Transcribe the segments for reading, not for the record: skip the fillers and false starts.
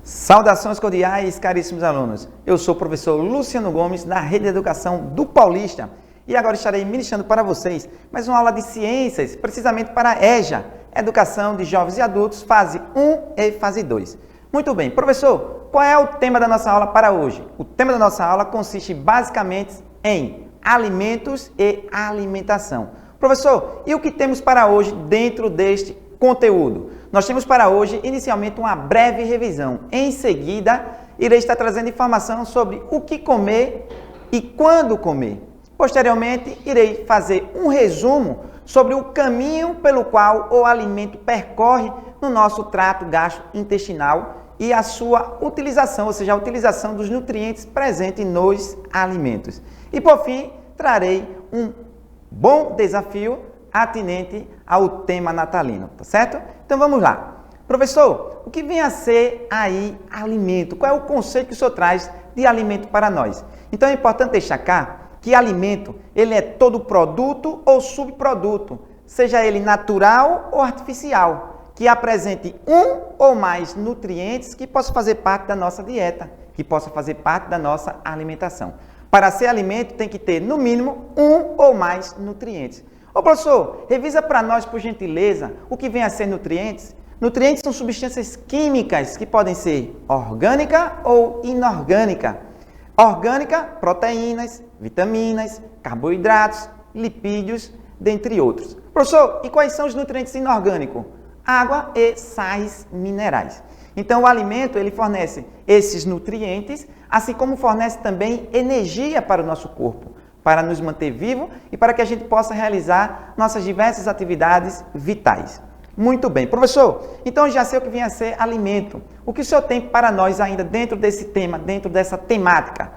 Saudações cordiais, caríssimos alunos. Eu sou o professor Luciano Gomes, da Rede de Educação do Paulista. E agora estarei ministrando para vocês mais uma aula de ciências, precisamente para a EJA, Educação de Jovens e Adultos, fase 1 e fase 2. Muito bem, professor, qual é o tema da nossa aula para hoje? O tema da nossa aula consiste basicamente em alimentos e alimentação. Professor, e o que temos para hoje dentro deste conteúdo? Nós temos para hoje, inicialmente, uma breve revisão. Em seguida, irei estar trazendo informação sobre o que comer e quando comer. Posteriormente, irei fazer um resumo sobre o caminho pelo qual o alimento percorre no nosso trato gastrointestinal e a sua utilização, ou seja, a utilização dos nutrientes presentes nos alimentos. E, por fim, trarei um bom desafio atinente ao tema natalino, tá certo? Então vamos lá. Professor, o que vem a ser aí alimento? Qual é o conceito que o senhor traz de alimento para nós? Então é importante destacar que alimento, ele é todo produto ou subproduto, seja ele natural ou artificial, que apresente um ou mais nutrientes que possa fazer parte da nossa dieta, que possa fazer parte da nossa alimentação. Para ser alimento tem que ter, no mínimo, um ou mais nutrientes. Ô professor, revisa para nós, por gentileza, o que vem a ser nutrientes. Nutrientes são substâncias químicas que podem ser orgânica ou inorgânica. Orgânica, proteínas, vitaminas, carboidratos, lipídios, dentre outros. Professor, e quais são os nutrientes inorgânicos? Água e sais minerais. Então, o alimento, ele fornece esses nutrientes, assim como fornece também energia para o nosso corpo, para nos manter vivo e para que a gente possa realizar nossas diversas atividades vitais. Muito bem. Professor, então já sei o que vem a ser alimento. O que o senhor tem para nós ainda dentro desse tema, dentro dessa temática?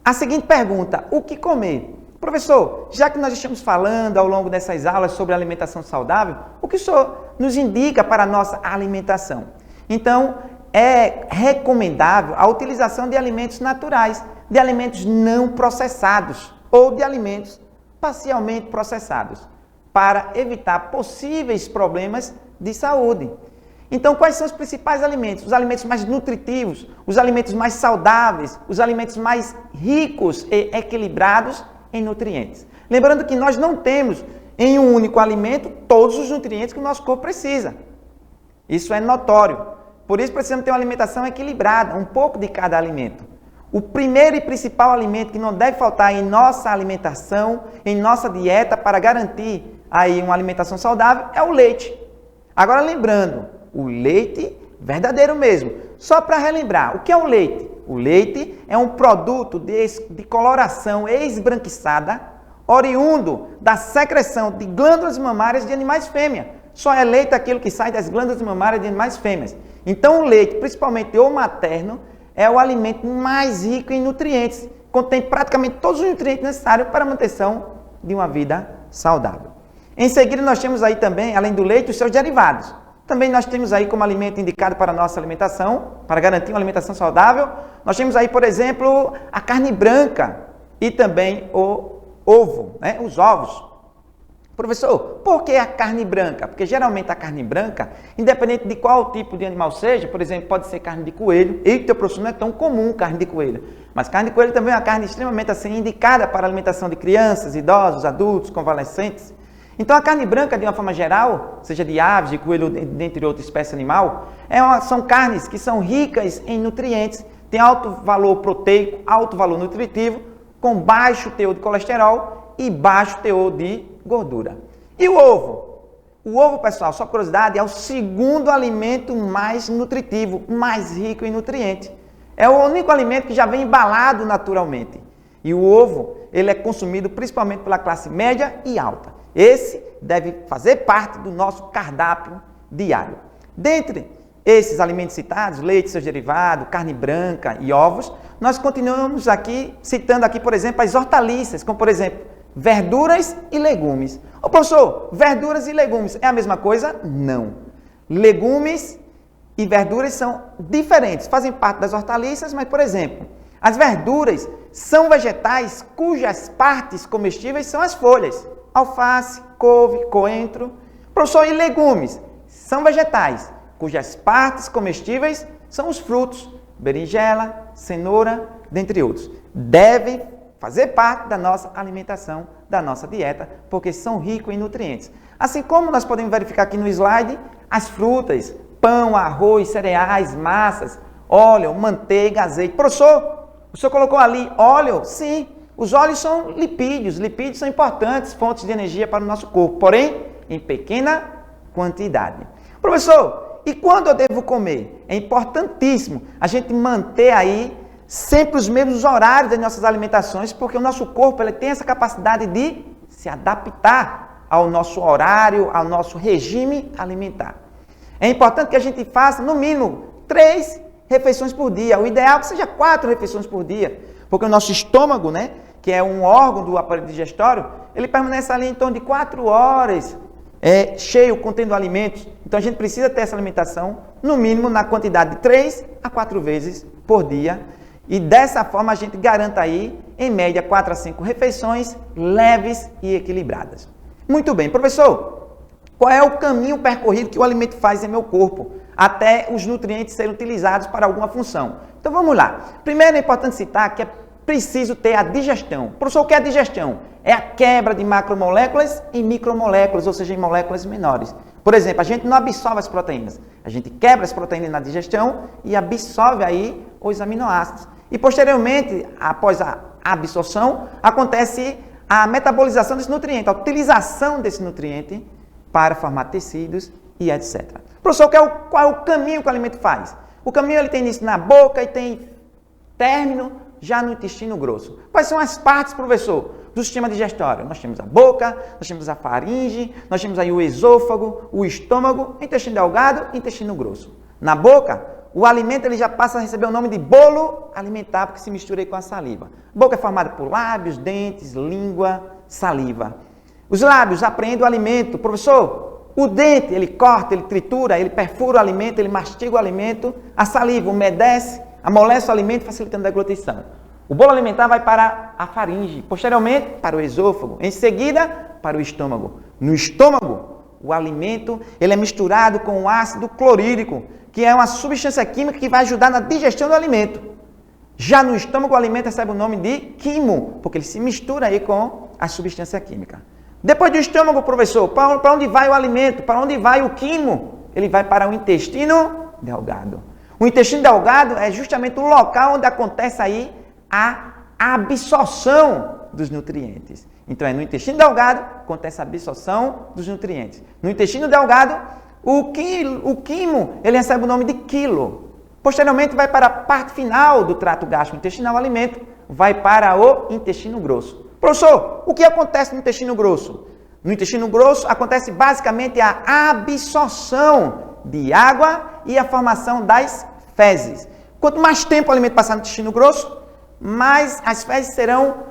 A seguinte pergunta, o que comer? Professor, já que nós estamos falando ao longo dessas aulas sobre alimentação saudável, o que o senhor nos indica para a nossa alimentação? Então, é recomendável a utilização de alimentos naturais, de alimentos não processados ou de alimentos parcialmente processados, para evitar possíveis problemas de saúde. Então, quais são os principais alimentos? Os alimentos mais nutritivos, os alimentos mais saudáveis, os alimentos mais ricos e equilibrados em nutrientes. Lembrando que nós não temos em um único alimento todos os nutrientes que o nosso corpo precisa. Isso é notório. Por isso precisamos ter uma alimentação equilibrada, um pouco de cada alimento. O primeiro e principal alimento que não deve faltar em nossa alimentação, em nossa dieta, para garantir aí uma alimentação saudável, é o leite. Agora lembrando, o leite verdadeiro mesmo. Só para relembrar, o que é o leite? O leite é um produto de coloração esbranquiçada, oriundo da secreção de glândulas mamárias de animais fêmeas. Só é leite aquilo que sai das glândulas mamárias de animais fêmeas. Então o leite, principalmente o materno, é o alimento mais rico em nutrientes. Contém praticamente todos os nutrientes necessários para a manutenção de uma vida saudável. Em seguida, nós temos aí também, além do leite, os seus derivados. Também nós temos aí como alimento indicado para a nossa alimentação, para garantir uma alimentação saudável, nós temos aí, por exemplo, a carne branca e também o ovo, né? Os ovos. Professor, por que a carne branca? Porque geralmente a carne branca, independente de qual tipo de animal seja, por exemplo, pode ser carne de coelho. Eita, professor, não é tão comum carne de coelho. Mas carne de coelho também é uma carne extremamente assim, indicada para a alimentação de crianças, idosos, adultos, convalescentes. Então a carne branca, de uma forma geral, seja de aves, de coelho, dentre outras espécies animal, são carnes que são ricas em nutrientes, têm alto valor proteico, alto valor nutritivo, com baixo teor de colesterol e baixo teor de gordura. E o ovo? O ovo, pessoal, só curiosidade, é o segundo alimento mais nutritivo, mais rico em nutrientes. É o único alimento que já vem embalado naturalmente. E o ovo, ele é consumido principalmente pela classe média e alta. Esse deve fazer parte do nosso cardápio diário. Dentre esses alimentos citados, leite, seus derivados, carne branca e ovos, nós continuamos aqui, citando aqui, por exemplo, as hortaliças, como por exemplo, verduras e legumes. Ô professor, verduras e legumes é a mesma coisa? Não. Legumes e verduras são diferentes, fazem parte das hortaliças, mas por exemplo, as verduras são vegetais cujas partes comestíveis são as folhas. Alface, couve, coentro. Professor, e legumes? São vegetais cujas partes comestíveis são os frutos, berinjela, cenoura, dentre outros. Deve fazer parte da nossa alimentação, da nossa dieta, porque são ricos em nutrientes. Assim como nós podemos verificar aqui no slide, as frutas, pão, arroz, cereais, massas, óleo, manteiga, azeite. Professor, o senhor colocou ali óleo? Sim, os óleos são lipídios. Lipídios são importantes fontes de energia para o nosso corpo, porém, em pequena quantidade. Professor, e quando eu devo comer? É importantíssimo a gente manter aí sempre os mesmos horários das nossas alimentações, porque o nosso corpo ele tem essa capacidade de se adaptar ao nosso horário, ao nosso regime alimentar. É importante que a gente faça, no mínimo, 3 refeições por dia. O ideal é que seja 4 refeições por dia, porque o nosso estômago, né, que é um órgão do aparelho digestório, ele permanece ali em torno de 4 horas, cheio, contendo alimentos. Então, a gente precisa ter essa alimentação, no mínimo, na quantidade de 3 a 4 vezes por dia. E dessa forma, a gente garanta aí, em média, 4 a 5 refeições leves e equilibradas. Muito bem, professor, qual é o caminho percorrido que o alimento faz em meu corpo, até os nutrientes serem utilizados para alguma função? Então, vamos lá. Primeiro, é importante citar que é preciso ter a digestão. Professor, o que é a digestão? É a quebra de macromoléculas em micromoléculas, ou seja, em moléculas menores. Por exemplo, a gente não absorve as proteínas. A gente quebra as proteínas na digestão e absorve aí os aminoácidos. E posteriormente, após a absorção, acontece a metabolização desse nutriente, a utilização desse nutriente para formar tecidos e etc. Professor, qual é o caminho que o alimento faz? O caminho ele tem início na boca e tem término já no intestino grosso. Quais são as partes, professor, do sistema digestório? Nós temos a boca, nós temos a faringe, nós temos aí o esôfago, o estômago, intestino delgado e intestino grosso. Na boca, o alimento ele já passa a receber o nome de bolo alimentar, porque se mistura aí com a saliva. A boca é formada por lábios, dentes, língua, saliva. Os lábios apreendem o alimento. Professor, o dente, ele corta, ele tritura, ele perfura o alimento, ele mastiga o alimento. A saliva umedece, amolece o alimento, facilitando a deglutição. O bolo alimentar vai para a faringe, posteriormente para o esôfago, em seguida para o estômago. No estômago, o alimento ele é misturado com o ácido clorídrico, que é uma substância química que vai ajudar na digestão do alimento. Já no estômago, o alimento recebe o nome de quimo, porque ele se mistura aí com a substância química. Depois do estômago, professor, para onde vai o alimento? Para onde vai o quimo? Ele vai para o intestino delgado. O intestino delgado é justamente o local onde acontece aí a absorção dos nutrientes. Então, é no intestino delgado que acontece a absorção dos nutrientes. No intestino delgado, o quimo, ele recebe o nome de quilo. Posteriormente, vai para a parte final do trato gastrointestinal, o alimento vai para o intestino grosso. Professor, o que acontece no intestino grosso? No intestino grosso, acontece basicamente a absorção de água e a formação das fezes. Quanto mais tempo o alimento passar no intestino grosso, mais as fezes serão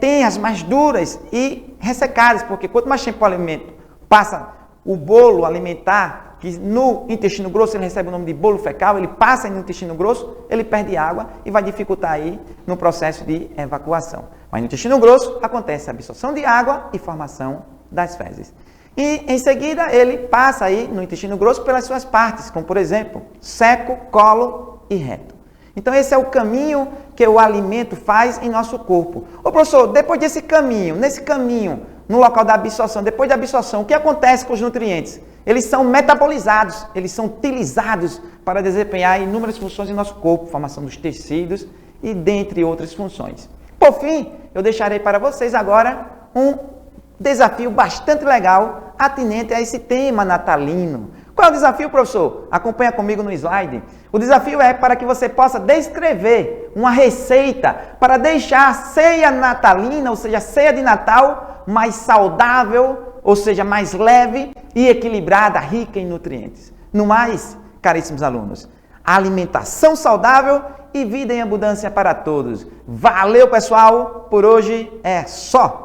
tenras, mais duras e ressecadas, porque quanto mais tempo o alimento passa, o bolo alimentar, que no intestino grosso ele recebe o nome de bolo fecal, ele passa no intestino grosso, ele perde água e vai dificultar aí no processo de evacuação. Mas no intestino grosso acontece a absorção de água e formação das fezes. E em seguida ele passa aí no intestino grosso pelas suas partes, como por exemplo, seco, colo e reto. Então esse é o caminho que o alimento faz em nosso corpo. Ô professor, depois desse caminho, no local da absorção, depois da absorção, o que acontece com os nutrientes? Eles são metabolizados, eles são utilizados para desempenhar inúmeras funções em nosso corpo, formação dos tecidos e dentre outras funções. Por fim, eu deixarei para vocês agora um desafio bastante legal atinente a esse tema natalino. Qual é o desafio, professor? Acompanha comigo no slide. O desafio é para que você possa descrever uma receita para deixar a ceia natalina, ou seja, a ceia de Natal, mais saudável, ou seja, mais leve e equilibrada, rica em nutrientes. No mais, caríssimos alunos, alimentação saudável e vida em abundância para todos. Valeu, pessoal! Por hoje é só!